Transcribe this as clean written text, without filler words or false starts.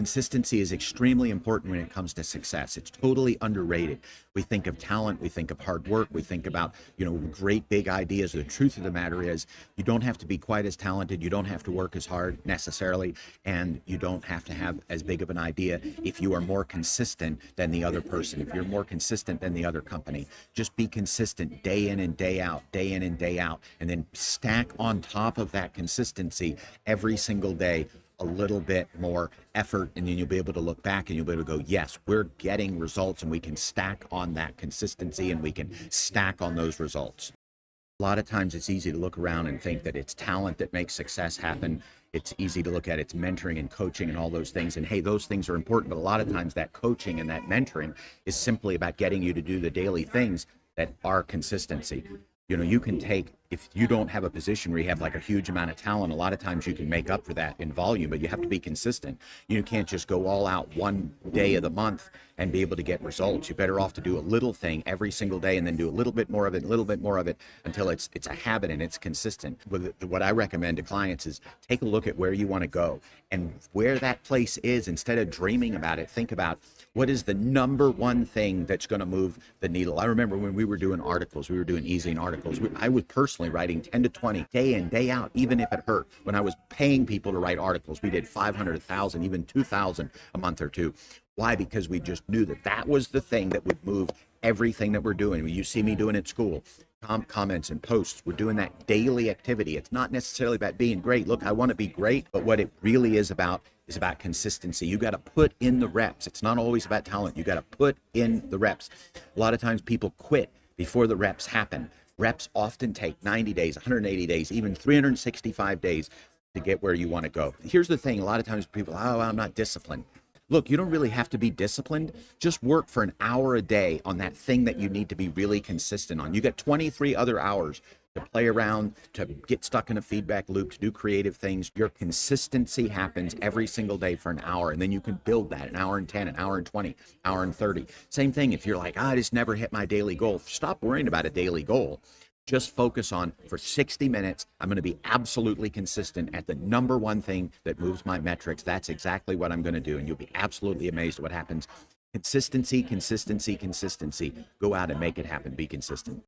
Consistency is extremely important when it comes to success. It's totally underrated. We think of talent, we think of hard work, we think about, great big ideas. The truth of the matter is you don't have to be quite as talented, you don't have to work as hard necessarily, and you don't have to have as big of an idea if you are more consistent than the other person, if you're more consistent than the other company. Just be consistent day in and day out, day in and day out, and then stack on top of that consistency every single day a little bit more effort, and then you'll be able to look back and you'll be able to go, yes, we're getting results, and we can stack on that consistency and we can stack on those results. A lot of times it's easy to look around and think that it's talent that makes success happen. It's easy to look at it's mentoring and coaching and all those things, and hey, those things are important, but a lot of times that coaching and that mentoring is simply about getting you to do the daily things that are consistency. You can take, if you don't have a position where you have like a huge amount of talent, a lot of times you can make up for that in volume, but you have to be consistent. You can't just go all out one day of the month and be able to get results. You're better off to do a little thing every single day and then do a little bit more of it, a little bit more of it until it's a habit and it's consistent. What I recommend to clients is take a look at where you want to go and where that place is. Instead of dreaming about it, think about what is the number one thing that's going to move the needle. I remember when we were doing articles, we were doing e-zine articles. I was personally writing 10 to 20 day in, day out, even if it hurt. When I was paying people to write articles, we did 500, 1,000, even 2,000 a month or two. Why? Because we just knew that was the thing that would move everything that we're doing. You see me doing at school, comments and posts. We're doing that daily activity. It's not necessarily about being great. Look, I want to be great, but what it really is about consistency. You got to put in the reps. It's not always about talent. You got to put in the reps. A lot of times people quit before the reps happen. Reps often take 90 days, 180 days, even 365 days to get where you want to go. Here's the thing. A lot of times people, I'm not disciplined. Look, you don't really have to be disciplined. Just work for an hour a day on that thing that you need to be really consistent on. You got 23 other hours to play around, to get stuck in a feedback loop, to do creative things. Your consistency happens every single day for an hour, and then you can build that an hour and 10, an hour and 20, hour and 30. Same thing if you're like, I just never hit my daily goal. Stop worrying about a daily goal. Just focus on, for 60 minutes, I'm going to be absolutely consistent at the number one thing that moves my metrics. That's exactly what I'm going to do, and you'll be absolutely amazed at what happens. Consistency, consistency, consistency. Go out and make it happen. Be consistent.